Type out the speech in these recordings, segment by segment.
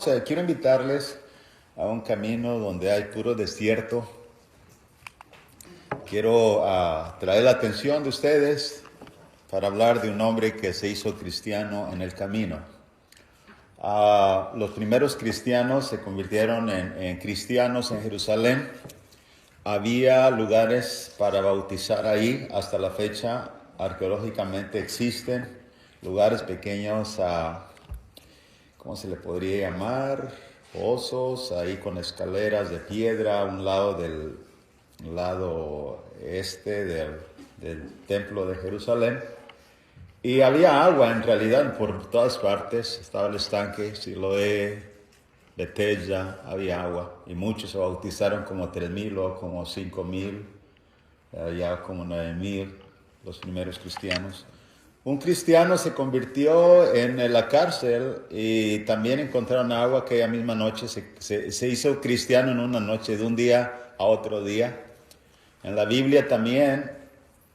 Quiero invitarles a un camino donde hay puro desierto. Quiero traer la atención de ustedes para hablar de un hombre que se hizo cristiano en el camino. Los primeros cristianos se convirtieron en cristianos en Jerusalén. Había lugares para bautizar ahí. Hasta la fecha, arqueológicamente existen lugares pequeños, ¿cómo se le podría llamar? Pozos, ahí con escaleras de piedra a un lado del lado este del templo de Jerusalén. Y había agua en realidad por todas partes. Estaba el estanque, Siloé, Betesda, había agua. Y muchos se bautizaron, como 3,000 o como 5,000, ya como 9,000, los primeros cristianos. Un cristiano se convirtió en la cárcel y también encontraron agua aquella misma noche. Se hizo cristiano en una noche, de un día a otro día. En la Biblia también,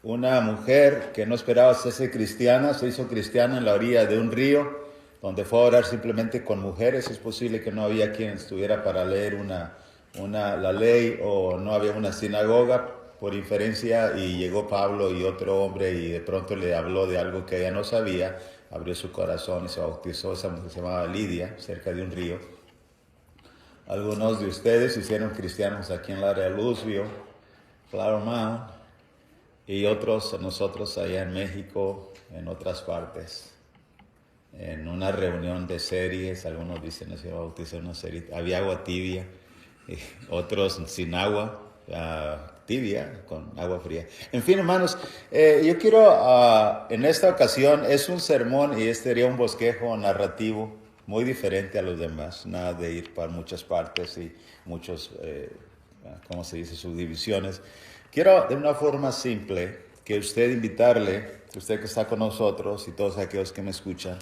una mujer que no esperaba hacerse cristiana, se hizo cristiana en la orilla de un río, donde fue a orar simplemente con mujeres. Es posible que no había quien estuviera para leer la ley, o no había una sinagoga por inferencia, y llegó Pablo y otro hombre y de pronto le habló de algo que ella no sabía, abrió su corazón y se bautizó. Esa mujer se llamaba Lidia, cerca de un río. Algunos de ustedes se hicieron cristianos aquí en el área de Louisville, Flower Mound, y otros nosotros allá en México, en otras partes. En una reunión de series, algunos dicen que se bautizó en una serie, había agua tibia, y otros sin agua tibia, con agua fría. En fin, hermanos, yo quiero, en esta ocasión, es un sermón y este sería un bosquejo narrativo muy diferente a los demás, nada de ir para muchas partes y muchos, ¿cómo se dice?, subdivisiones. Quiero, de una forma simple, que usted usted que está con nosotros y todos aquellos que me escuchan,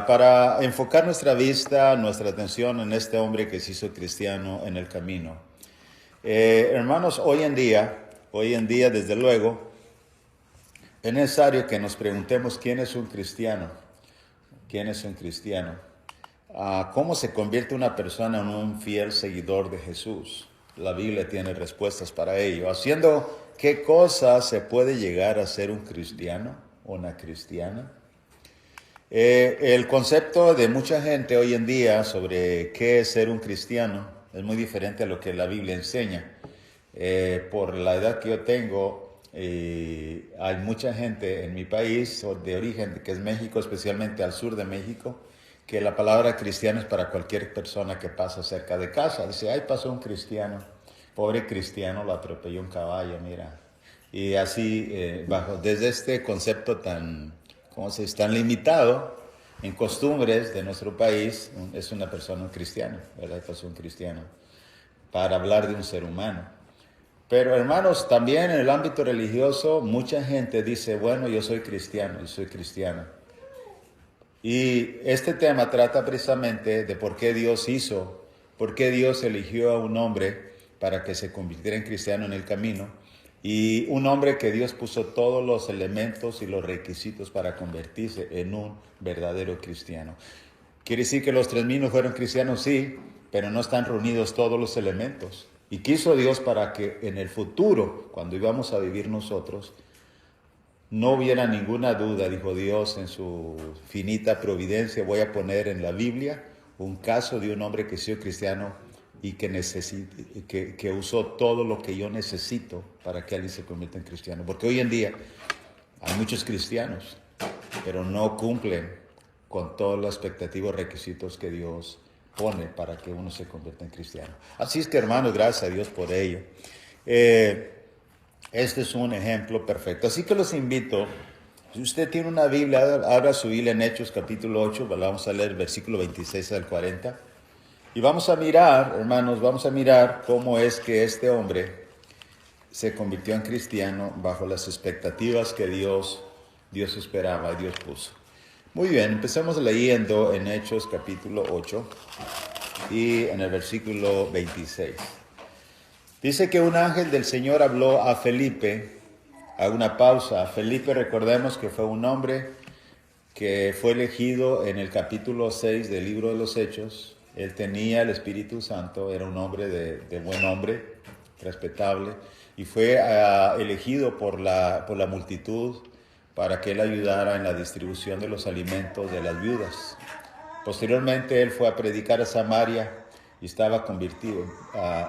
para enfocar nuestra vista, nuestra atención en este hombre que se hizo cristiano en el camino. Hermanos, hoy en día, desde luego, es necesario que nos preguntemos quién es un cristiano. ¿Quién es un cristiano? ¿Cómo se convierte una persona en un fiel seguidor de Jesús? La Biblia tiene respuestas para ello. Haciendo qué cosas se puede llegar a ser un cristiano o una cristiana. El concepto de mucha gente hoy en día sobre qué es ser un cristiano es muy diferente a lo que la Biblia enseña. Por la edad que yo tengo, hay mucha gente en mi país de origen, que es México, especialmente al sur de México, que la palabra cristiano es para cualquier persona que pasa cerca de casa. Dice, ay, pasó un cristiano, pobre cristiano, lo atropelló un caballo, mira. Y así, desde este concepto tan limitado en costumbres de nuestro país, es una persona, un cristiano, ¿verdad? Pasó un cristiano, para hablar de un ser humano. Pero hermanos, también en el ámbito religioso, mucha gente dice, bueno, yo soy cristiano, yo soy cristiano. Y este tema trata precisamente de por qué Dios eligió a un hombre para que se convirtiera en cristiano en el camino, y un hombre que Dios puso todos los elementos y los requisitos para convertirse en un verdadero cristiano. ¿Quiere decir que los 3,000 no fueron cristianos? Sí, pero no están reunidos todos los elementos. Y quiso Dios para que en el futuro, cuando íbamos a vivir nosotros, no hubiera ninguna duda, dijo Dios en su finita providencia, voy a poner en la Biblia un caso de un hombre que se hizo cristiano y que usó todo lo que yo necesito para que alguien se convierta en cristiano. Porque hoy en día hay muchos cristianos, pero no cumplen con todos los expectativos requisitos que Dios pone para que uno se convierta en cristiano. Así es que, hermanos, gracias a Dios por ello. Este es un ejemplo perfecto. Así que los invito, si usted tiene una Biblia, abra su Biblia en Hechos capítulo 8, vamos a leer versículo 26 al 40. Y vamos a mirar, hermanos, cómo es que este hombre se convirtió en cristiano bajo las expectativas que Dios esperaba y Dios puso. Muy bien, empecemos leyendo en Hechos capítulo 8 y en el versículo 26. Dice que un ángel del Señor habló a Felipe. Hago una pausa. Felipe, recordemos que fue un hombre que fue elegido en el capítulo 6 del libro de los Hechos Él tenía el Espíritu Santo, era un hombre de buen hombre, respetable, y fue elegido por la multitud para que él ayudara en la distribución de los alimentos de las viudas. Posteriormente él fue a predicar a Samaria y estaba convertido,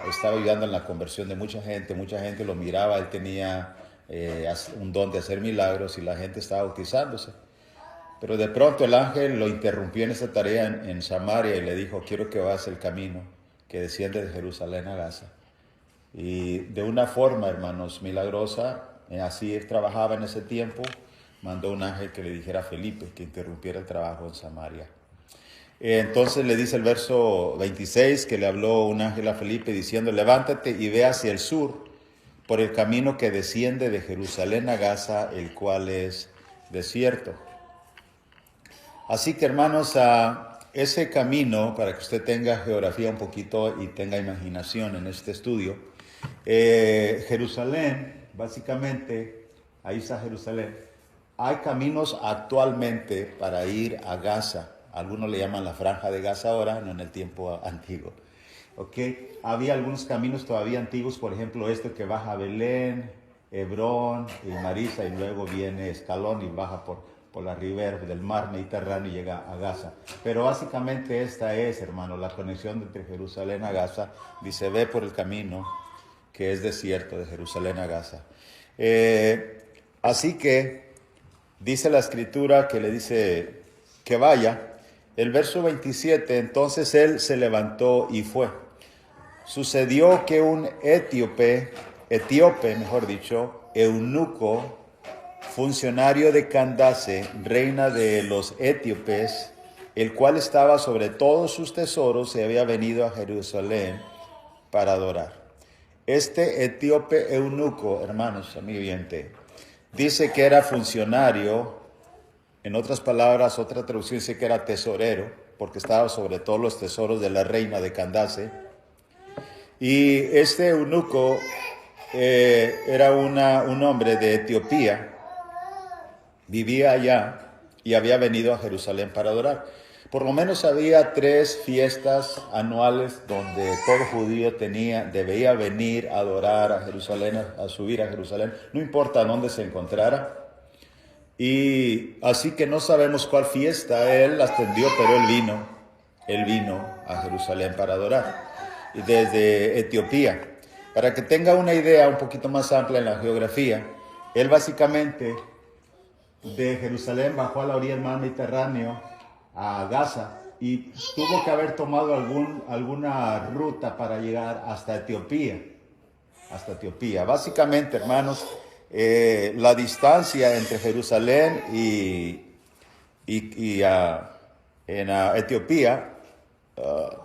estaba ayudando en la conversión de mucha gente lo miraba, él tenía un don de hacer milagros y la gente estaba bautizándose. Pero de pronto el ángel lo interrumpió en esa tarea en Samaria y le dijo, quiero que vayas el camino que desciende de Jerusalén a Gaza. Y de una forma, hermanos, milagrosa, así él trabajaba en ese tiempo, mandó un ángel que le dijera a Felipe que interrumpiera el trabajo en Samaria. Entonces le dice el verso 26 que le habló un ángel a Felipe diciendo, levántate y ve hacia el sur por el camino que desciende de Jerusalén a Gaza, el cual es desierto. Así que, hermanos, ese camino, para que usted tenga geografía un poquito y tenga imaginación en este estudio, Jerusalén, básicamente, ahí está Jerusalén. Hay caminos actualmente para ir a Gaza. Algunos le llaman la Franja de Gaza ahora, no en el tiempo antiguo. ¿Okay? Había algunos caminos todavía antiguos, por ejemplo, este que baja a Belén, Hebrón y Marisa, y luego viene Escalón y baja por la ribera del mar Mediterráneo y llega a Gaza. Pero básicamente esta es, hermano, la conexión entre Jerusalén a Gaza. Dice, ve por el camino que es desierto de Jerusalén a Gaza. Así que dice la escritura que le dice que vaya. El verso 27, entonces él se levantó y fue. Sucedió que un etíope, eunuco, funcionario de Candace, reina de los etíopes, el cual estaba sobre todos sus tesoros, se había venido a Jerusalén para adorar. Este etíope eunuco, hermanos, amigo oyente, dice que era funcionario. En otras palabras, otra traducción dice que era tesorero, porque estaba sobre todos los tesoros de la reina de Candace. Y este eunuco era un hombre de Etiopía, vivía allá y había venido a Jerusalén para adorar. Por lo menos había 3 fiestas anuales donde todo judío debía venir a adorar a Jerusalén, a subir a Jerusalén, no importa dónde se encontrara. Y así que no sabemos cuál fiesta él atendió, pero él vino a Jerusalén para adorar, y desde Etiopía. Para que tenga una idea un poquito más amplia en la geografía, él básicamente de Jerusalén bajó a la orilla del mar Mediterráneo a Gaza y tuvo que haber tomado alguna ruta para llegar hasta Etiopía. Básicamente, hermanos, la distancia entre Jerusalén en Etiopía,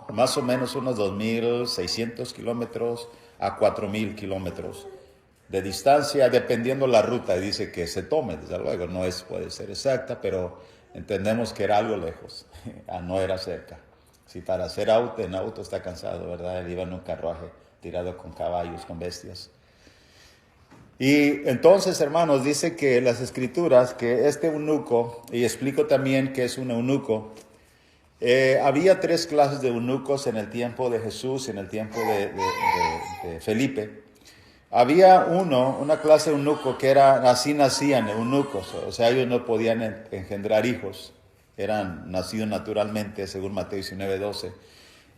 más o menos unos 2.600 kilómetros a 4.000 kilómetros de distancia, dependiendo la ruta, dice que se tome, desde luego, puede ser exacta, pero entendemos que era algo lejos, no era cerca. Si para hacer en auto está cansado, ¿verdad? Él iba en un carruaje tirado con caballos, con bestias. Y entonces, hermanos, dice que las escrituras, que este eunuco, y explico también qué es un eunuco, había 3 clases de eunucos en el tiempo de Jesús, en el tiempo de Felipe. Había una clase de eunuco que nacían eunucos, o sea, ellos no podían engendrar hijos, eran nacidos naturalmente, según Mateo 19:12.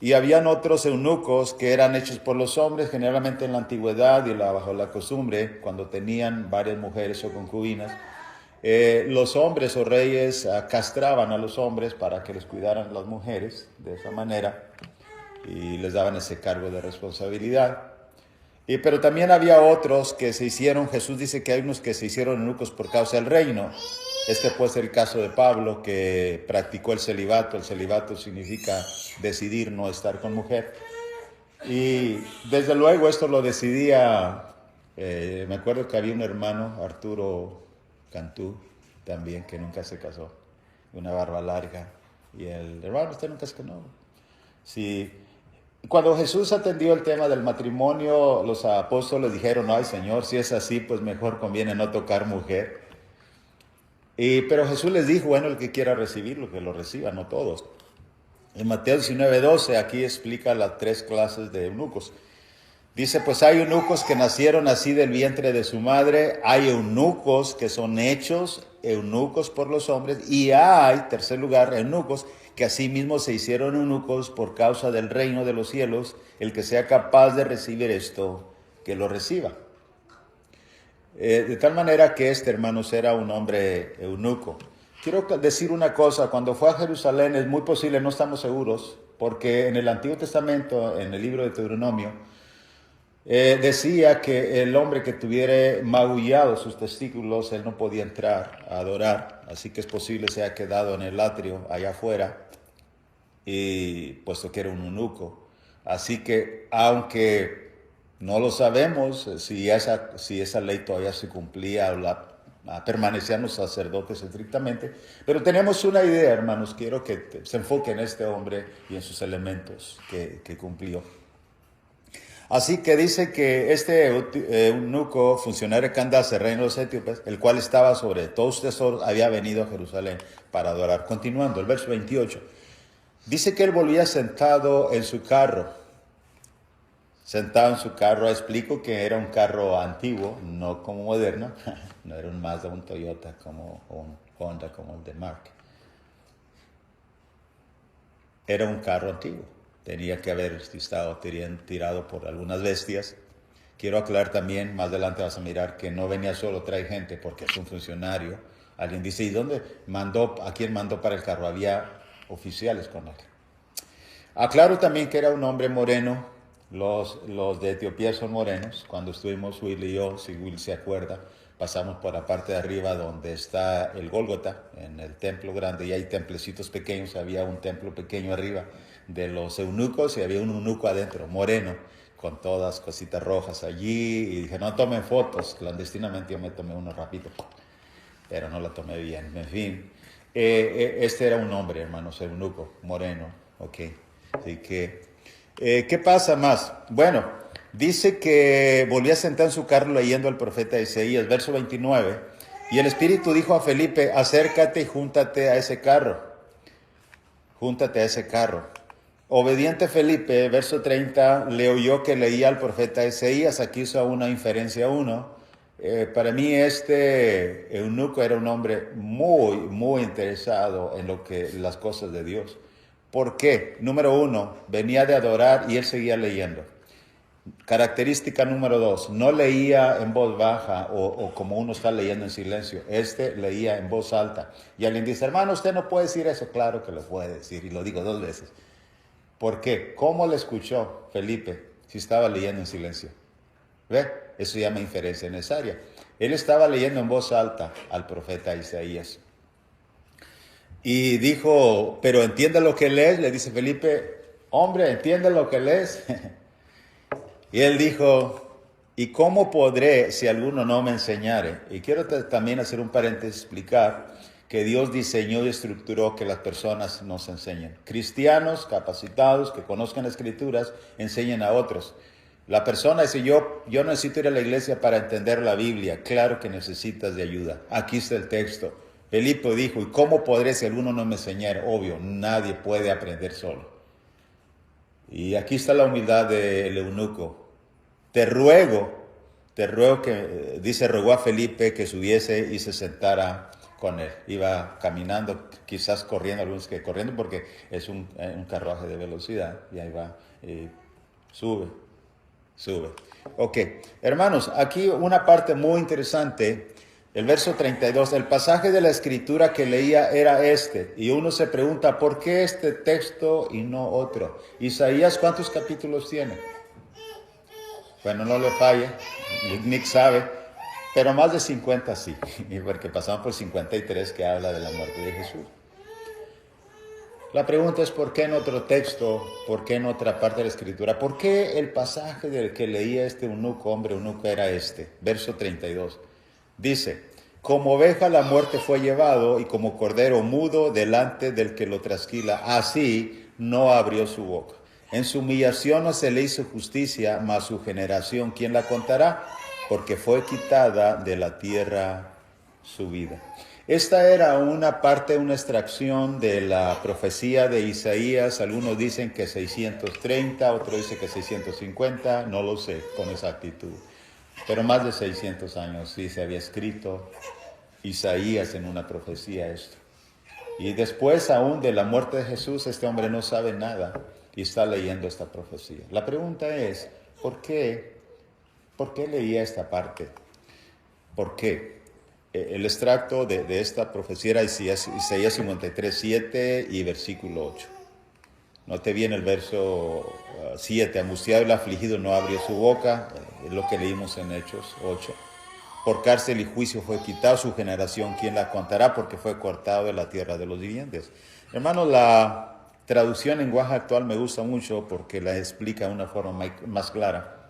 Y habían otros eunucos que eran hechos por los hombres, generalmente en la antigüedad y bajo la costumbre, cuando tenían varias mujeres o concubinas. Los hombres o reyes castraban a los hombres para que les cuidaran las mujeres de esa manera y les daban ese cargo de responsabilidad. Pero también había otros que se hicieron, Jesús dice que hay unos que se hicieron eunucos por causa del reino. Este puede ser el caso de Pablo, que practicó el celibato. El celibato significa decidir no estar con mujer. Y desde luego esto lo decidía, me acuerdo que había un hermano, Arturo Cantú, también, que nunca se casó, una barba larga. Y el hermano, usted nunca se casó. Sí. Cuando Jesús atendió el tema del matrimonio, los apóstoles dijeron, ay Señor, si es así, pues mejor conviene no tocar mujer. Pero Jesús les dijo, bueno, el que quiera recibirlo, que lo reciba, no todos. En Mateo 19:12, aquí explica las tres clases de eunucos. Dice, pues hay eunucos que nacieron así del vientre de su madre, hay eunucos que son hechos eunucos por los hombres, y hay, tercer lugar, eunucos que asimismo se hicieron eunucos por causa del reino de los cielos. El que sea capaz de recibir esto, que lo reciba. De tal manera que este, hermanos, era un hombre eunuco. Quiero decir una cosa, cuando fue a Jerusalén es muy posible, no estamos seguros, porque en el Antiguo Testamento, en el libro de Deuteronomio, decía que el hombre que tuviera magullado sus testículos, él no podía entrar a adorar, así que es posible se haya quedado en el atrio allá afuera, y puesto que era un eunuco. Así que, aunque no lo sabemos si esa ley todavía se cumplía o permanecían los sacerdotes estrictamente, pero tenemos una idea, hermanos. Quiero que se enfoque en este hombre y en sus elementos que cumplió. Así que dice que este eunuco, funcionario de Candace, reino de los etíopes, el cual estaba sobre todos sus tesoros, había venido a Jerusalén para adorar. Continuando, el verso 28. Dice que él volvía sentado en su carro. Sentado en su carro, explico que era un carro antiguo, no como moderno. No era un Mazda, un Toyota, como un Honda, como el de Mark. Era un carro antiguo. Tenía que haber estado tirado por algunas bestias. Quiero aclarar también, más adelante vas a mirar, que no venía solo, trae gente, porque es un funcionario. Alguien dice, ¿y dónde mandó? ¿A quién mandó para el carro? Había oficiales con él. Aclaro también que era un hombre moreno. Los de Etiopía son morenos. Cuando estuvimos Will y yo, si Will se acuerda, pasamos por la parte de arriba donde está el Gólgota, en el templo grande, y hay templecitos pequeños. Había un templo pequeño arriba de los eunucos y había un eunuco adentro, moreno, con todas cositas rojas allí. Y dije, no tomen fotos. Clandestinamente yo me tomé uno rápido, pero no la tomé bien. En fin, este era un hombre, hermanos, eunuco, moreno, ok. Así que, ¿qué pasa más? Bueno, dice que volvía a sentar en su carro leyendo al profeta Isaías, verso 29, y el Espíritu dijo a Felipe, acércate y júntate a ese carro. Júntate a ese carro. Obediente Felipe, verso 30, le oyó que leía al profeta Isaías. Aquí hizo una inferencia uno. Para mí este eunuco era un hombre muy, muy interesado en las cosas de Dios. ¿Por qué? Número uno, venía de adorar y él seguía leyendo. Característica número dos, no leía en voz baja o como uno está leyendo en silencio. Este leía en voz alta. Y alguien dice, hermano, usted no puede decir eso. Claro que lo puede decir, y lo digo 2 veces. ¿Por qué? ¿Cómo le escuchó Felipe si estaba leyendo en silencio? ¿Ve? Eso se llama inferencia necesaria. Él estaba leyendo en voz alta al profeta Isaías. Y dijo, pero entiende lo que lees. Le dice Felipe, hombre, ¿entiende lo que lees? Y él dijo, ¿y cómo podré si alguno no me enseñare? Y quiero también hacer un paréntesis, explicar que Dios diseñó y estructuró que las personas nos enseñen. Cristianos capacitados que conozcan las Escrituras enseñen a otros. La persona dice, yo necesito ir a la iglesia para entender la Biblia. Claro que necesitas de ayuda. Aquí está el texto. Felipe dijo, ¿y cómo podré si alguno no me enseñara? Obvio, nadie puede aprender solo. Y aquí está la humildad del eunuco. Te ruego que, dice, rogó a Felipe que subiese y se sentara con él. Iba caminando, quizás corriendo, algunos que corriendo porque es un carruaje de velocidad. Y ahí va, sube. Ok, hermanos, aquí una parte muy interesante, el verso 32, el pasaje de la escritura que leía era este, y uno se pregunta, ¿por qué este texto y no otro? Isaías, ¿cuántos capítulos tiene? Bueno, no le falle, Nick sabe, pero más de 50 sí, porque pasamos por 53 que habla de la muerte de Jesús. La pregunta es, ¿por qué en otro texto? ¿Por qué en otra parte de la Escritura? ¿Por qué el pasaje del que leía este hombre eunuco, era este? Verso 32. Dice, como oveja la muerte fue llevado, y como cordero mudo delante del que lo trasquila, así no abrió su boca. En su humillación no se le hizo justicia, mas su generación, ¿quién la contará? Porque fue quitada de la tierra su vida. Esta era una parte, una extracción de la profecía de Isaías. Algunos dicen que 630, otros dicen que 650, no lo sé con exactitud. Pero más de 600 años sí se había escrito Isaías en una profecía esto. Y después aún de la muerte de Jesús, este hombre no sabe nada y está leyendo esta profecía. La pregunta es, ¿por qué leía esta parte? ¿Por qué? El extracto de esta profecía era Isaías 53, 7 y versículo 8. Note bien el verso 7. Angustiado y afligido no abrió su boca, es lo que leímos en Hechos 8. Por cárcel y juicio fue quitado su generación, ¿quién la contará? Porque fue cortado de la tierra de los vivientes. Hermanos, la traducción en lenguaje actual me gusta mucho porque la explica de una forma más clara.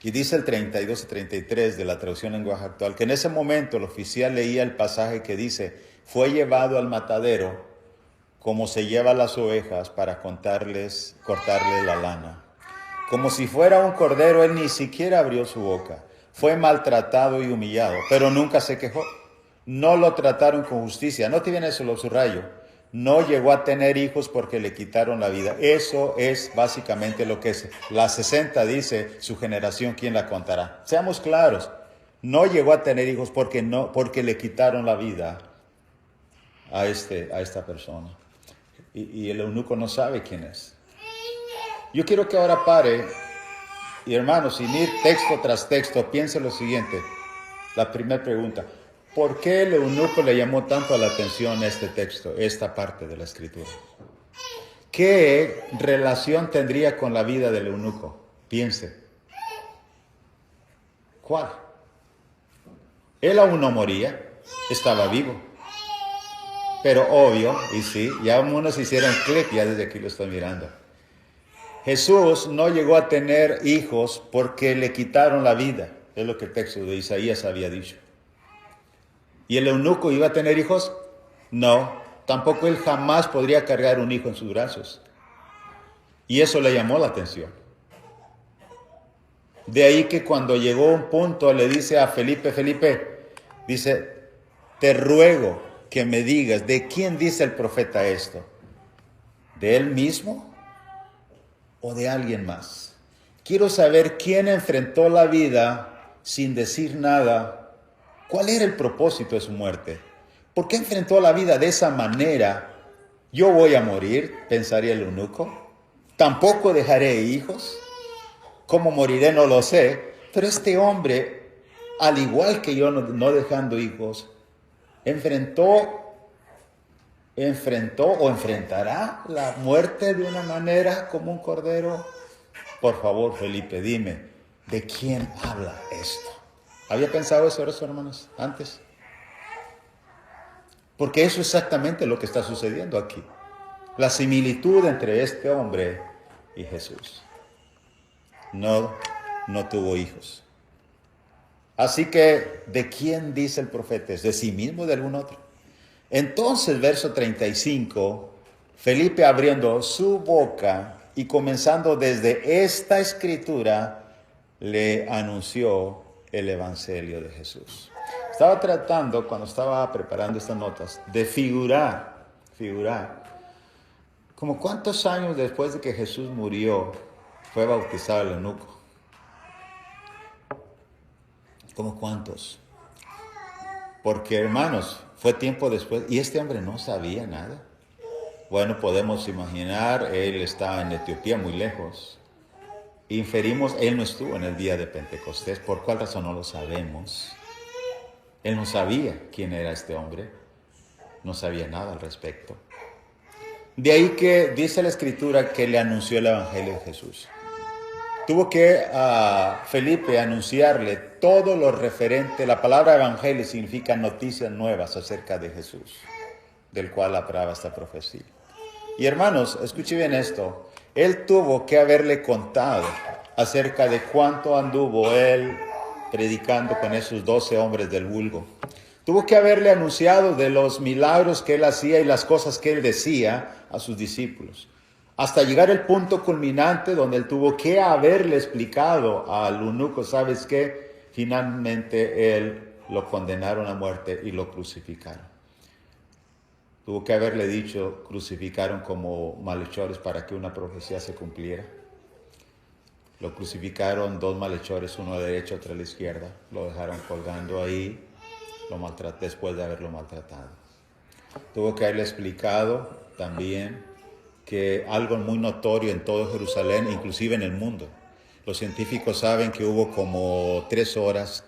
Y dice el 32 y 33 de la traducción en lenguaje actual, que en ese momento el oficial leía el pasaje que dice, fue llevado al matadero como se lleva las ovejas para cortarles la lana. Como si fuera un cordero, él ni siquiera abrió su boca. Fue maltratado y humillado, pero nunca se quejó. No lo trataron con justicia. No te viene eso, lo subrayo. No llegó a tener hijos porque le quitaron la vida. Eso es básicamente lo que es. La 60 dice, su generación, ¿quién la contará? Seamos claros. No llegó a tener hijos porque le quitaron la vida a esta persona. Y el eunuco no sabe quién es. Yo quiero que ahora pare, y hermanos, sin ir texto tras texto, piense lo siguiente. La primera pregunta, ¿por qué el eunuco le llamó tanto la atención este texto, esta parte de la escritura? ¿Qué relación tendría con la vida del eunuco? Piense. ¿Cuál? Él aún no moría, estaba vivo. Pero obvio, y sí, ya unos hicieron clic, ya desde aquí lo estoy mirando. Jesús no llegó a tener hijos porque le quitaron la vida. Es lo que el texto de Isaías había dicho. ¿Y el eunuco iba a tener hijos? No, tampoco él jamás podría cargar un hijo en sus brazos. Y eso le llamó la atención. De ahí que cuando llegó un punto le dice a Felipe, dice, te ruego que me digas, ¿de quién dice el profeta esto? ¿De él mismo o de alguien más? Quiero saber quién enfrentó la vida sin decir nada. ¿Cuál era el propósito de su muerte? ¿Por qué enfrentó la vida de esa manera? Yo voy a morir, pensaría el eunuco. Tampoco dejaré hijos. ¿Cómo moriré? No lo sé. Pero este hombre, al igual que yo, no dejando hijos, enfrentó o enfrentará la muerte de una manera como un cordero. Por favor, Felipe, dime, ¿de quién habla esto? ¿Había pensado eso, hermanos, antes? Porque eso es exactamente lo que está sucediendo aquí. La similitud entre este hombre y Jesús. No tuvo hijos. Así que, ¿de quién dice el profeta? ¿Es de sí mismo o de algún otro? Entonces, verso 35, Felipe abriendo su boca y comenzando desde esta escritura, le anunció el evangelio de Jesús. Estaba tratando, cuando estaba preparando estas notas, de figurar, como cuántos años después de que Jesús murió, fue bautizado el eunuco. ¿Cómo cuántos? Porque, hermanos, fue tiempo después, y este hombre no sabía nada. Bueno, podemos imaginar, él estaba en Etiopía, muy lejos. Inferimos, él no estuvo en el día de Pentecostés. ¿Por cuál razón? No lo sabemos. Él no sabía quién era este hombre. No sabía nada al respecto. De ahí que dice la Escritura que le anunció el Evangelio de Jesús. Tuvo que a Felipe anunciarle todo lo referente. La palabra evangelio significa noticias nuevas acerca de Jesús, del cual hablaba esta profecía. Y hermanos, escuche bien esto. Él tuvo que haberle contado acerca de cuánto anduvo él predicando con esos 12 hombres del vulgo. Tuvo que haberle anunciado de los milagros que él hacía y las cosas que él decía a sus discípulos. Hasta llegar al punto culminante donde él tuvo que haberle explicado al eunuco, ¿sabes qué? Finalmente él lo condenaron a muerte y lo crucificaron. Tuvo que haberle dicho, crucificaron como malhechores para que una profecía se cumpliera. Lo crucificaron dos malhechores, uno a la derecha, otro a la izquierda. Lo dejaron colgando ahí después de haberlo maltratado. Tuvo que haberle explicado también que algo muy notorio en todo Jerusalén, inclusive en el mundo. Los científicos saben que hubo como 3 horas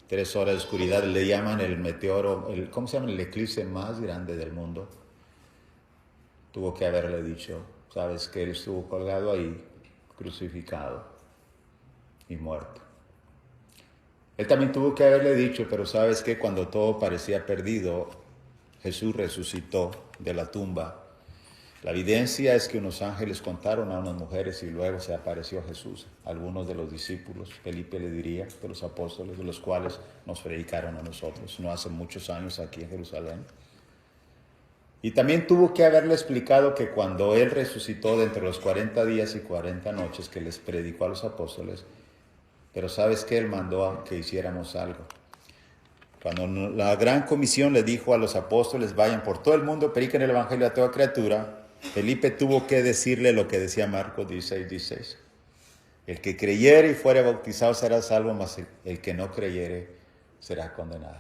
de oscuridad. Le llaman el meteoro, ¿cómo se llama? El eclipse más grande del mundo. Tuvo que haberle dicho, sabes que él estuvo colgado ahí, crucificado y muerto. Él también tuvo que haberle dicho, pero sabes que cuando todo parecía perdido, Jesús resucitó de la tumba. La evidencia es que unos ángeles contaron a unas mujeres y luego se apareció Jesús. Algunos de los discípulos, Felipe le diría, de los apóstoles, de los cuales nos predicaron a nosotros, no hace muchos años aquí en Jerusalén. Y también tuvo que haberle explicado que cuando él resucitó de entre los 40 días y 40 noches que les predicó a los apóstoles, pero sabes que él mandó a que hiciéramos algo. Cuando la gran comisión le dijo a los apóstoles, vayan por todo el mundo, prediquen el evangelio a toda criatura, Felipe tuvo que decirle lo que decía Marcos 16:16. El que creyere y fuere bautizado será salvo, mas el que no creyere será condenado.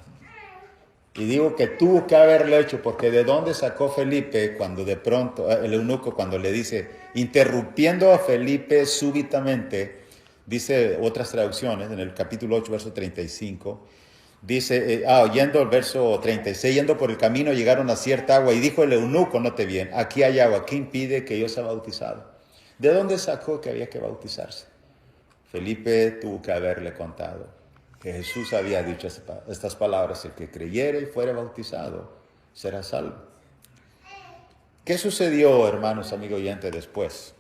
Y digo que tuvo que haberlo hecho, porque de dónde sacó Felipe cuando de pronto, el eunuco cuando le dice, interrumpiendo a Felipe súbitamente, dice otras traducciones, en el capítulo 8, verso 35, dice, oyendo el verso 36, yendo por el camino llegaron a cierta agua y dijo el eunuco, note bien, aquí hay agua, ¿qué impide que yo sea bautizado? ¿De dónde sacó que había que bautizarse? Felipe tuvo que haberle contado que Jesús había dicho estas palabras, el que creyere y fuere bautizado será salvo. ¿Qué sucedió, hermanos, amigo oyente, después?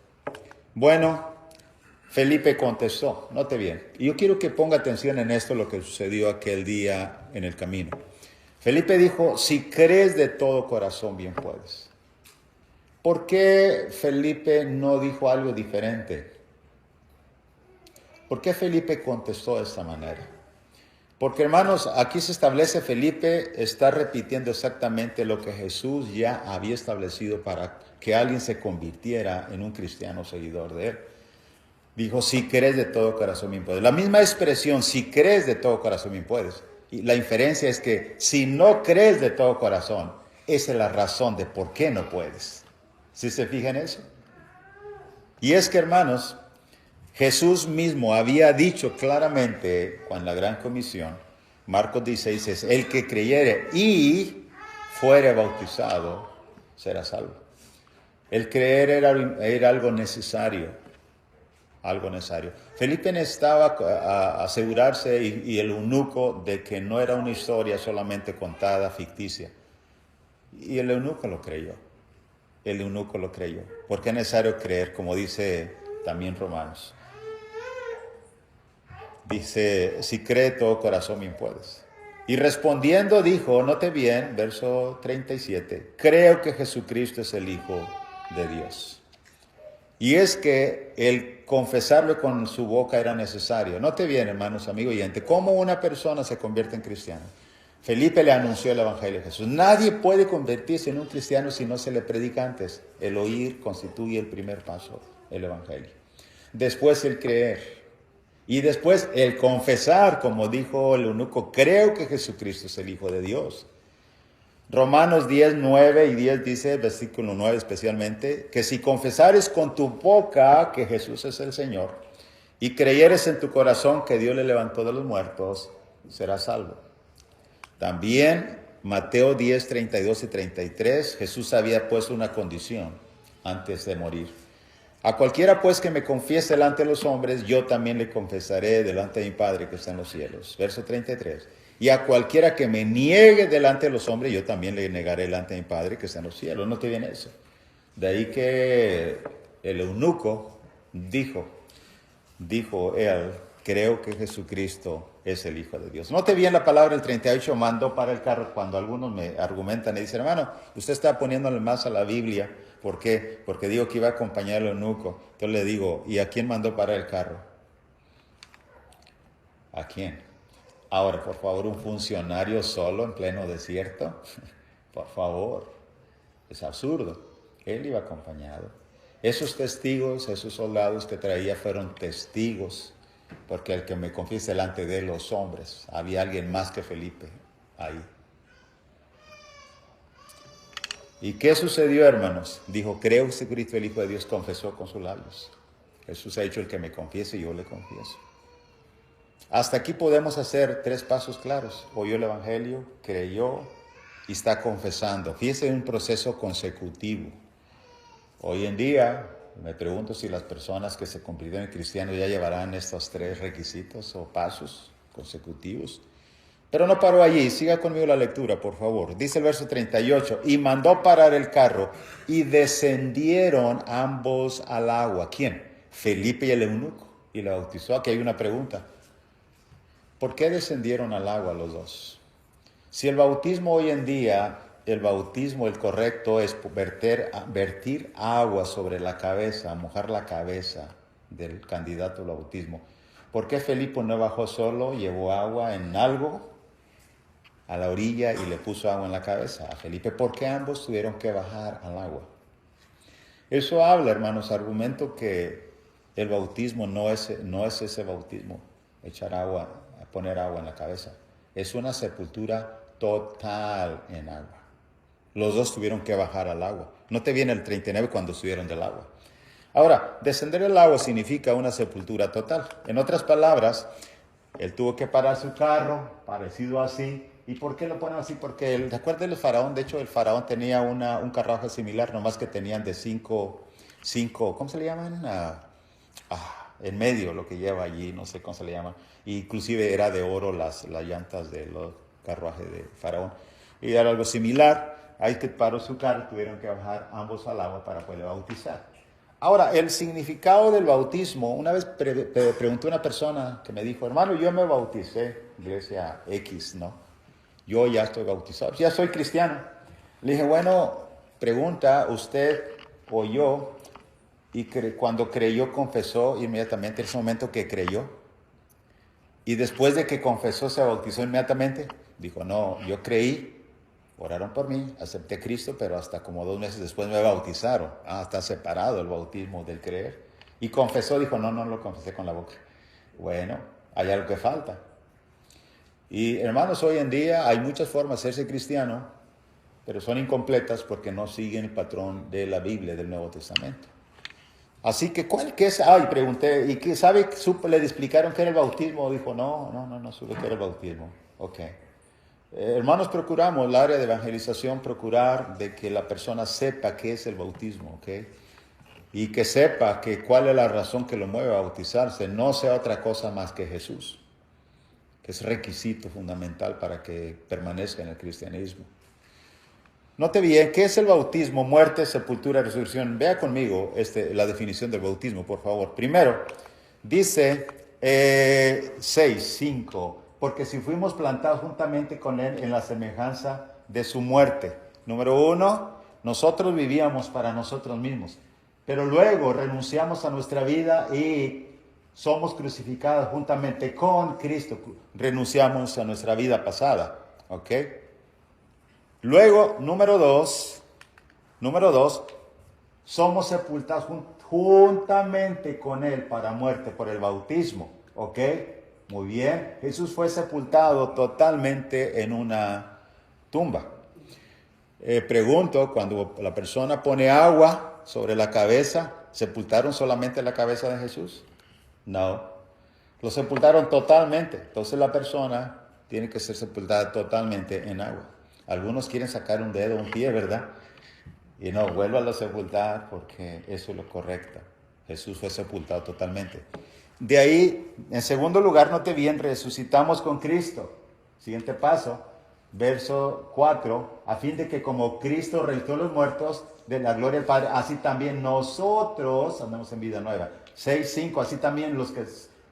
Bueno, Felipe contestó, note bien, y yo quiero que ponga atención en esto, lo que sucedió aquel día en el camino. Felipe dijo, si crees de todo corazón, bien puedes. ¿Por qué Felipe no dijo algo diferente? ¿Por qué Felipe contestó de esta manera? Porque, hermanos, aquí se establece, Felipe está repitiendo exactamente lo que Jesús ya había establecido para que alguien se convirtiera en un cristiano seguidor de él. Dijo, si crees de todo corazón bien puedes. La misma expresión, si crees de todo corazón bien puedes. Y la inferencia es que si no crees de todo corazón, esa es la razón de por qué no puedes. ¿Sí se fijan en eso? Y es que, hermanos, Jesús mismo había dicho claramente con la gran comisión, Marcos 16, es el que creyere y fuere bautizado será salvo. El creer era algo necesario. Algo necesario. Felipe necesitaba asegurarse y el eunuco de que no era una historia solamente contada, ficticia. Y el eunuco lo creyó. El eunuco lo creyó. Porque es necesario creer, como dice también Romanos. Dice, si cree todo corazón bien puedes. Y respondiendo dijo, note bien, verso 37, creo que Jesucristo es el Hijo de Dios. Y es que el confesarlo con su boca era necesario. Note bien, hermanos, amigos y oyentes, cómo una persona se convierte en cristiano. Felipe le anunció el evangelio de Jesús. Nadie puede convertirse en un cristiano si no se le predica antes. El oír constituye el primer paso, el evangelio. Después el creer. Y después el confesar, como dijo el eunuco, creo que Jesucristo es el Hijo de Dios. Romanos 10, 9 y 10 dice, versículo 9 especialmente, que si confesares con tu boca que Jesús es el Señor y creyeres en tu corazón que Dios le levantó de los muertos, serás salvo. También Mateo 10, 32 y 33, Jesús había puesto una condición antes de morir. A cualquiera pues que me confiese delante de los hombres, yo también le confesaré delante de mi Padre que está en los cielos. Verso 33. Y a cualquiera que me niegue delante de los hombres, yo también le negaré delante de mi Padre que está en los cielos. No te viene eso. De ahí que el eunuco dijo él, creo que Jesucristo es el Hijo de Dios. Note bien la palabra el 38, mandó para el carro. Cuando algunos me argumentan y dicen, hermano, usted está poniéndole más a la Biblia. ¿Por qué? Porque digo que iba a acompañar al eunuco. Entonces le digo, ¿y a quién mandó para el carro? ¿A quién? Ahora, por favor, un funcionario solo en pleno desierto, por favor, es absurdo. Él iba acompañado. Esos testigos, esos soldados que traía fueron testigos, porque el que me confiese delante de los hombres, había alguien más que Felipe ahí. ¿Y qué sucedió, hermanos? Dijo, creo que Cristo, el Hijo de Dios, confesó con sus labios. Jesús ha dicho, el que me confiese, yo le confieso. Hasta aquí podemos hacer 3 pasos claros. Oyó el Evangelio, creyó y está confesando. Fíjese, en un proceso consecutivo. Hoy en día, me pregunto si las personas que se convirtieron en cristianos ya llevarán estos 3 requisitos o pasos consecutivos. Pero no paró allí, siga conmigo la lectura, por favor. Dice el verso 38, y mandó parar el carro y descendieron ambos al agua. ¿Quién? Felipe y el eunuco. Y le bautizó. Aquí hay una pregunta. ¿Por qué descendieron al agua los dos? Si el bautismo hoy en día, el bautismo, el correcto es vertir agua sobre la cabeza, mojar la cabeza del candidato al bautismo. ¿Por qué Felipe no bajó solo, llevó agua en algo a la orilla y le puso agua en la cabeza a Felipe? ¿Por qué ambos tuvieron que bajar al agua? Eso habla, hermanos, argumento que el bautismo no es ese bautismo, echar agua, poner agua en la cabeza. Es una sepultura total en agua. Los dos tuvieron que bajar al agua. No te viene el 39 cuando subieron del agua. Ahora, descender el agua significa una sepultura total. En otras palabras, él tuvo que parar su carro, parecido así. ¿Y por qué lo ponen así? Porque, ¿te acuerdas del faraón? De hecho, el faraón tenía un carruaje similar, nomás que tenían de cinco, ¿cómo se le llaman? En medio, lo que lleva allí, no sé cómo se le llama. Inclusive era de oro las llantas del carruaje de faraón. Y era algo similar. Ahí que paró su carro, tuvieron que bajar ambos al agua para poder bautizar. Ahora, el significado del bautismo, una vez pregunté a una persona que me dijo, hermano, yo me bauticé, iglesia X, ¿no? Yo ya estoy bautizado, ya soy cristiano. Le dije, bueno, pregunta, usted o yo, y cuando creyó, confesó inmediatamente, en ese momento que creyó. Y después de que confesó, se bautizó inmediatamente. Dijo, no, yo creí. Oraron por mí, acepté a Cristo, pero hasta como 2 meses después me bautizaron. Está separado el bautismo del creer. Y confesó, dijo, no lo confesé con la boca. Bueno, hay algo que falta. Y hermanos, hoy en día hay muchas formas de serse cristiano, pero son incompletas porque no siguen el patrón de la Biblia, del Nuevo Testamento. Así que, ¿qué es? Pregunté, ¿y qué sabe? ¿Le explicaron qué era el bautismo? Dijo, no supe qué era el bautismo. Ok. Hermanos, procuramos, el área de evangelización, procurar de que la persona sepa qué es el bautismo, ¿ok? Y que sepa cuál es la razón que lo mueve a bautizarse, no sea otra cosa más que Jesús, que es requisito fundamental para que permanezca en el cristianismo. Note bien, ¿qué es el bautismo? Muerte, sepultura, resurrección. Vea conmigo la definición del bautismo, por favor. Primero, dice 6:5. Porque si fuimos plantados juntamente con Él en la semejanza de su muerte. Número 1, nosotros vivíamos para nosotros mismos, pero luego renunciamos a nuestra vida y somos crucificados juntamente con Cristo. Renunciamos a nuestra vida pasada, ¿ok? Luego, número 2, somos sepultados juntamente con Él para muerte por el bautismo, ¿ok? Muy bien, Jesús fue sepultado totalmente en una tumba. Pregunto, cuando la persona pone agua sobre la cabeza, ¿sepultaron solamente la cabeza de Jesús? No, lo sepultaron totalmente. Entonces la persona tiene que ser sepultada totalmente en agua. Algunos quieren sacar un dedo, un pie, ¿verdad? Y no, vuélvalo a sepultar porque eso es lo correcto. Jesús fue sepultado totalmente. De ahí, en segundo lugar, note bien, resucitamos con Cristo. Siguiente paso, verso 4, a fin de que como Cristo resucitó a los muertos de la gloria del Padre, así también nosotros andamos en vida nueva. 6:5, así también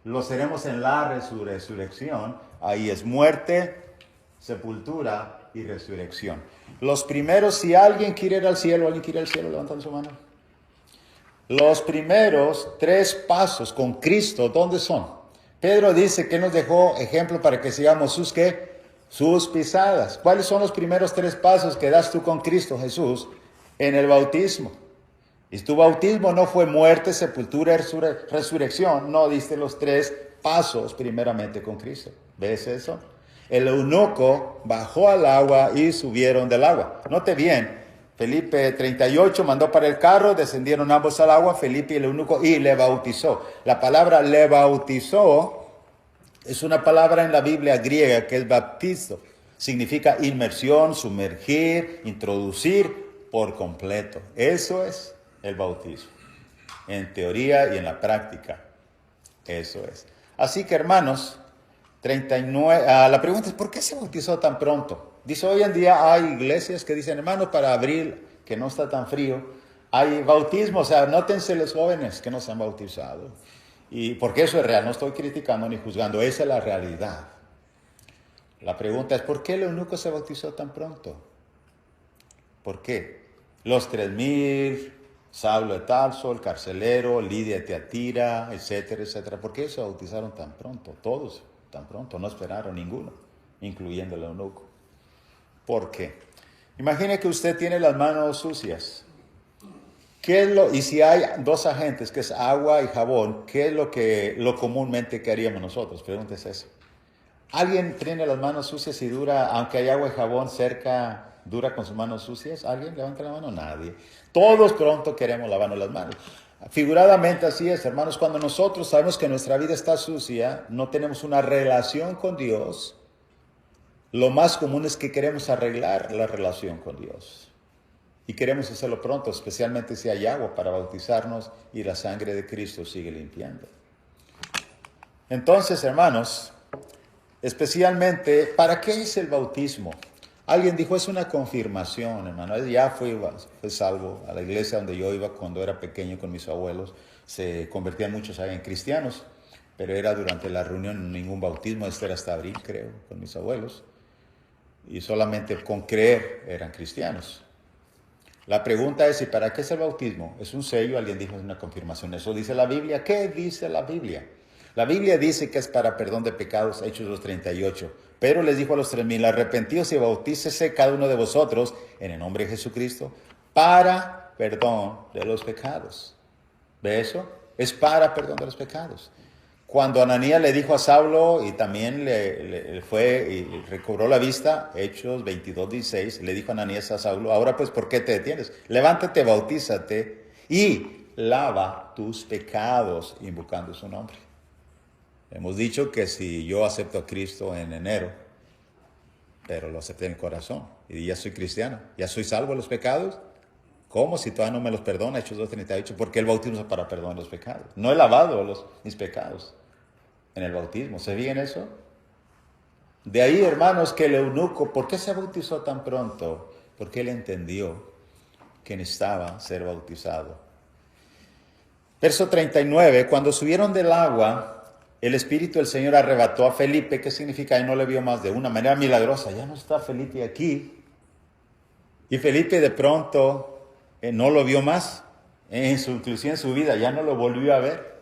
los seremos en la resurrección. Ahí es muerte, sepultura y resurrección. Los primeros, si alguien quiere ir al cielo, levantando su mano. Los primeros 3 pasos con Cristo, ¿dónde son? Pedro dice que nos dejó ejemplo para que sigamos sus, ¿qué? Sus pisadas. ¿Cuáles son los primeros 3 pasos que das tú con Cristo Jesús en el bautismo? Y tu bautismo no fue muerte, sepultura, resurrección. No, diste los 3 pasos primeramente con Cristo. ¿Ves eso? El eunuco bajó al agua y subieron del agua. Note bien, Felipe 38 mandó para el carro, descendieron ambos al agua, Felipe y el eunuco, y le bautizó. La palabra le bautizó es una palabra en la Biblia griega que es baptizo. Significa inmersión, sumergir, introducir por completo. Eso es el bautismo. En teoría y en la práctica. Eso es. Así que hermanos, 39, la pregunta es, ¿por qué se bautizó tan pronto? Dice, hoy en día hay iglesias que dicen, hermanos, para abril, que no está tan frío, hay bautismo, o sea, nótense los jóvenes que no se han bautizado. Y porque eso es real, no estoy criticando ni juzgando, esa es la realidad. La pregunta es, ¿por qué el eunuco se bautizó tan pronto? ¿Por qué? Los 3,000, Saulo de Tarso, el carcelero, Lidia de Tiatira, etcétera, etcétera. ¿Por qué se bautizaron tan pronto? Todos tan pronto, no esperaron ninguno, incluyendo el eunuco. ¿Por qué? Imagine que usted tiene las manos sucias. Y si hay 2 agentes, que es agua y jabón, ¿qué es lo comúnmente que haríamos nosotros? Pregúntese eso. ¿Alguien tiene las manos sucias y dura, aunque hay agua y jabón cerca, dura con sus manos sucias? ¿Alguien levanta la mano? Nadie. Todos pronto queremos lavarnos las manos. Figuradamente así es, hermanos, cuando nosotros sabemos que nuestra vida está sucia, no tenemos una relación con Dios, lo más común es que queremos arreglar la relación con Dios. Y queremos hacerlo pronto, especialmente si hay agua para bautizarnos y la sangre de Cristo sigue limpiando. Entonces, hermanos, especialmente, ¿para qué es el bautismo? Alguien dijo, es una confirmación, hermano. Ya fui salvo a la iglesia donde yo iba cuando era pequeño con mis abuelos. Se convertían muchos en cristianos, pero era durante la reunión, ningún bautismo. Esto era hasta abril, creo, con mis abuelos. Y solamente con creer eran cristianos. La pregunta es, ¿y para qué es el bautismo? Es un sello, alguien dijo, es una confirmación. ¿Eso dice la Biblia? ¿Qué dice la Biblia? La Biblia dice que es para perdón de pecados, Hechos 2:38. Pero les dijo a los 3,000, arrepentíos y bautícese cada uno de vosotros en el nombre de Jesucristo para perdón de los pecados. ¿Ve eso? Es para perdón de los pecados. Cuando Ananías le dijo a Saulo y también le fue y recobró la vista, Hechos 22:16, le dijo Ananías a Saulo, ahora pues, ¿por qué te detienes? Levántate, bautízate y lava tus pecados invocando su nombre. Hemos dicho que si yo acepto a Cristo en enero, pero lo acepté en el corazón y ya soy cristiano, ya soy salvo de los pecados, ¿cómo si todavía no me los perdona? Hechos 2:38, porque el bautismo es para perdón de los pecados. No he lavado mis pecados en el bautismo. ¿Se ve en eso? De ahí, hermanos, que el eunuco, ¿por qué se bautizó tan pronto? Porque él entendió que necesitaba ser bautizado. Verso 39, cuando subieron del agua, el Espíritu del Señor arrebató a Felipe. ¿Qué significa? Y no le vio más de una manera milagrosa. Ya no está Felipe aquí. Y Felipe de pronto no lo vio más. Inclusive en su vida ya no lo volvió a ver.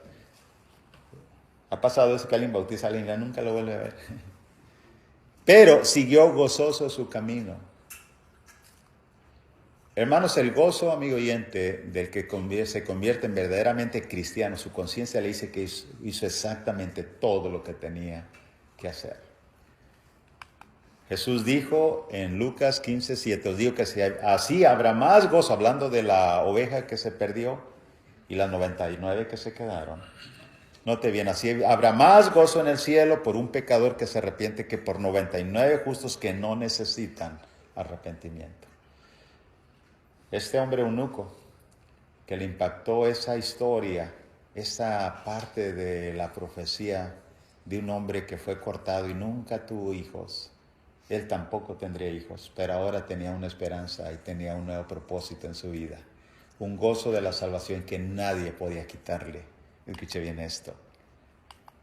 Ha pasado eso que alguien bautiza a alguien y ya nunca lo vuelve a ver. Pero siguió gozoso su camino. Hermanos, el gozo, amigo oyente, del que se convierte en verdaderamente cristiano, su conciencia le dice que hizo exactamente todo lo que tenía que hacer. Jesús dijo en Lucas 15:7, os digo que así habrá más gozo, hablando de la oveja que se perdió y las 99 que se quedaron. Note bien, así habrá más gozo en el cielo por un pecador que se arrepiente que por 99 justos que no necesitan arrepentimiento. Este hombre eunuco que le impactó esa historia, esa parte de la profecía de un hombre que fue cortado y nunca tuvo hijos. Él tampoco tendría hijos, pero ahora tenía una esperanza y tenía un nuevo propósito en su vida. Un gozo de la salvación que nadie podía quitarle. Escuche bien esto.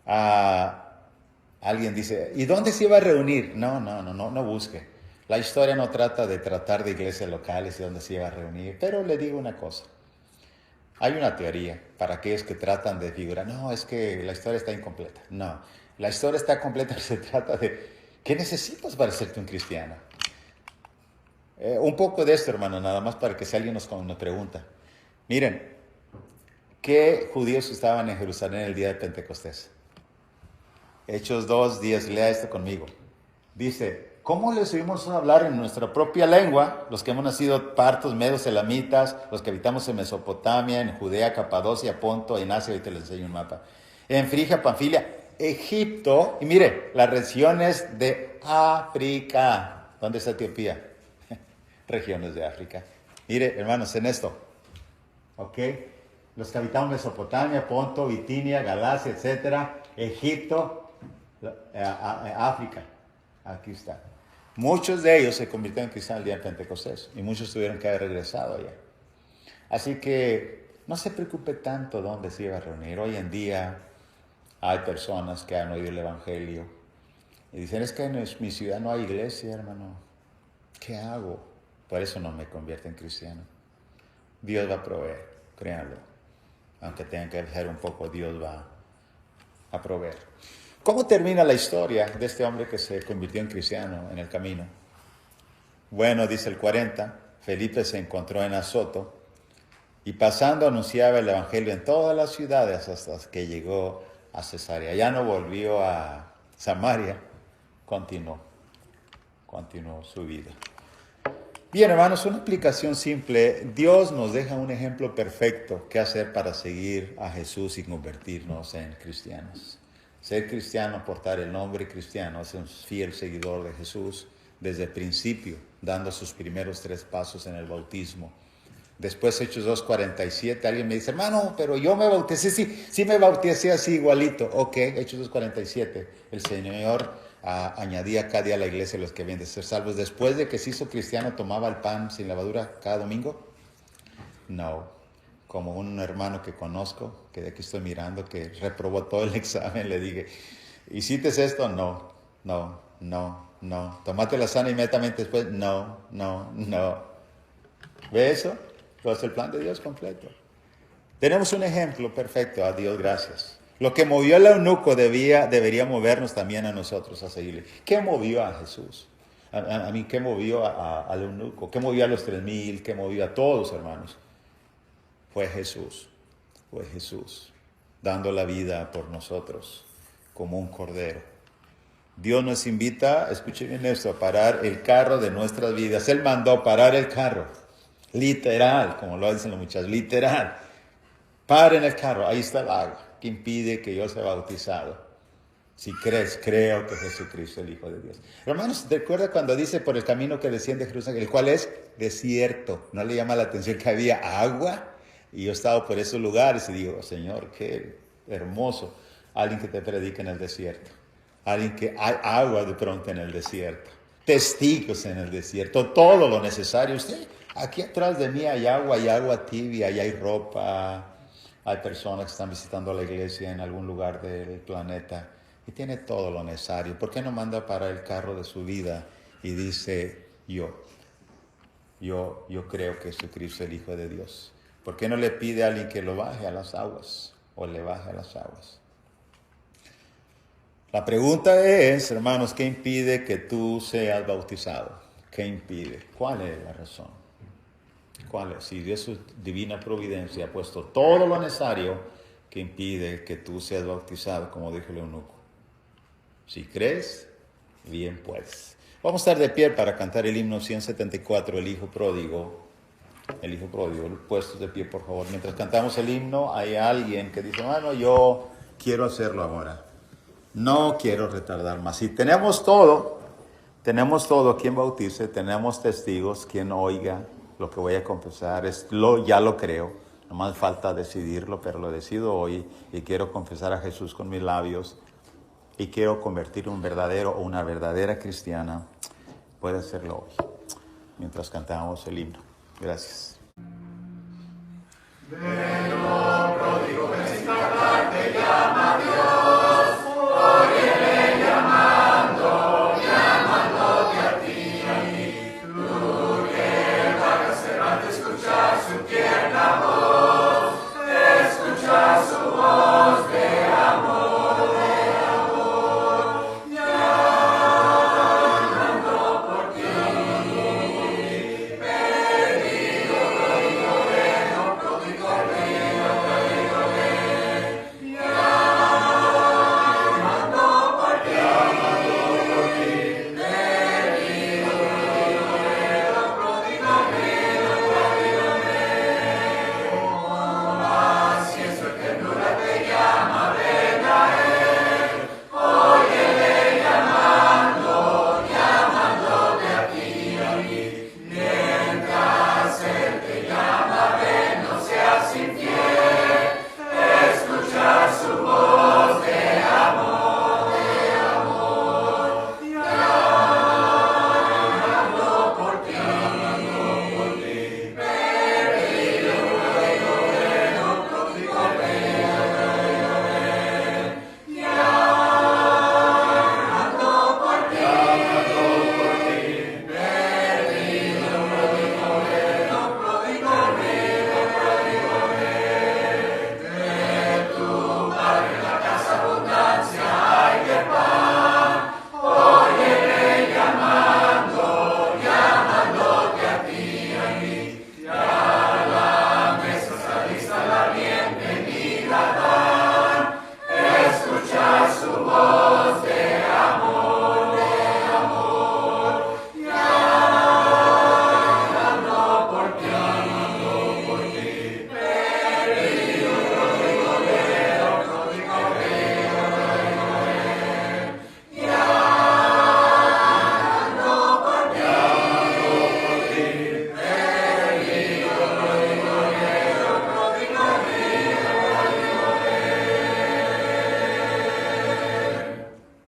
Alguien dice, ¿y dónde se iba a reunir? No busque. La historia no trata de iglesias locales y dónde se iba a reunir, pero le digo una cosa. Hay una teoría para aquellos que tratan de figurar. No, es que la historia está incompleta. No, la historia está completa. Se trata de ¿qué necesitas para serte un cristiano? Un poco de esto, hermano, nada más para que si alguien nos pregunta. Miren, ¿qué judíos estaban en Jerusalén el día de Pentecostés? Hechos 2:10, lea esto conmigo. Dice, ¿cómo les oímos hablar en nuestra propia lengua, los que hemos nacido partos, medos, elamitas, los que habitamos en Mesopotamia, en Judea, Capadocia, Ponto, en Asia, ahorita les enseño un mapa, en Frigia, Panfilia, Egipto, y mire, las regiones de África. ¿Dónde está Etiopía? Regiones de África. Mire, hermanos, en esto, ¿ok? Los que habitamos Mesopotamia, Ponto, Bitinia, Galacia, etcétera, Egipto, África. Aquí está. Muchos de ellos se convirtieron en cristianos el día de Pentecostés y muchos tuvieron que haber regresado allá. Así que no se preocupe tanto dónde se iba a reunir. Hoy en día hay personas que han oído el Evangelio y dicen, es que en mi ciudad no hay iglesia, hermano. ¿Qué hago? Por eso no me convierto en cristiano. Dios va a proveer, créanlo. Aunque tengan que dejar un poco, Dios va a proveer. ¿Cómo termina la historia de este hombre que se convirtió en cristiano en el camino? Bueno, dice el 40, Felipe se encontró en Azoto y pasando anunciaba el evangelio en todas las ciudades hasta que llegó a Cesarea. Ya no volvió a Samaria, continuó su vida. Bien, hermanos, una aplicación simple. Dios nos deja un ejemplo perfecto qué hacer para seguir a Jesús y convertirnos en cristianos. Ser cristiano, portar el nombre cristiano, ser un fiel seguidor de Jesús desde el principio, dando sus primeros 3 pasos en el bautismo. Después, Hechos 2:47, alguien me dice, hermano, pero yo me bauticé, sí me bauticé así igualito. Ok, Hechos 2:47, el Señor añadía cada día a la iglesia los que habían de ser salvos. Después de que se hizo cristiano, ¿tomaba el pan sin levadura cada domingo? No. Como un hermano que conozco, que de aquí estoy mirando, que reprobó todo el examen, le dije, ¿hiciste esto? No. ¿Tomaste la sana inmediatamente después? No. ¿Ve eso? Pues el plan de Dios completo. Tenemos un ejemplo perfecto, a Dios gracias. Lo que movió al eunuco debería movernos también a nosotros a seguirle. ¿Qué movió a Jesús? A mí, ¿qué movió al eunuco? ¿Qué movió a los 3,000? ¿Qué movió a todos, hermanos? Fue Jesús, dando la vida por nosotros como un cordero. Dios nos invita, escuchen bien esto, a parar el carro de nuestras vidas. Él mandó parar el carro, literal, como lo dicen los muchachos, literal. Paren el carro, ahí está el agua, que impide que yo sea bautizado. Si crees, creo que Jesucristo es el Hijo de Dios. Hermanos, ¿recuerda cuando dice por el camino que desciende de Jerusalén, el cual es desierto? ¿No le llama la atención que había agua? Y yo he estado por esos lugares y digo, Señor, qué hermoso. Alguien que te predica en el desierto. Alguien que hay agua de pronto en el desierto. Testigos en el desierto. Todo lo necesario. Usted, aquí atrás de mí hay agua tibia, y hay ropa. Hay personas que están visitando la iglesia en algún lugar del planeta. Y tiene todo lo necesario. ¿Por qué no manda para el carro de su vida y dice, yo creo que Jesucristo es el Hijo de Dios? ¿Por qué no le pide a alguien que lo baje a las aguas o le baje a las aguas? La pregunta es, hermanos, ¿qué impide que tú seas bautizado? ¿Qué impide? ¿Cuál es la razón? ¿Cuál es? Si Dios, su divina providencia, ha puesto todo lo necesario que impide que tú seas bautizado, como dijo el eunuco. Si crees, bien puedes. Vamos a estar de pie para cantar el himno 174, el Hijo Pródigo. El Hijo Pródigo, puestos de pie, por favor. Mientras cantamos el himno, hay alguien que dice, bueno, yo quiero hacerlo ahora. No quiero retardar más. Si tenemos todo quien bautice, tenemos testigos, quien oiga lo que voy a confesar, ya lo creo. No más falta decidirlo, pero lo decido hoy y quiero confesar a Jesús con mis labios y quiero convertirme en un verdadero o una verdadera cristiana. Puede hacerlo hoy, mientras cantamos el himno. Gracias.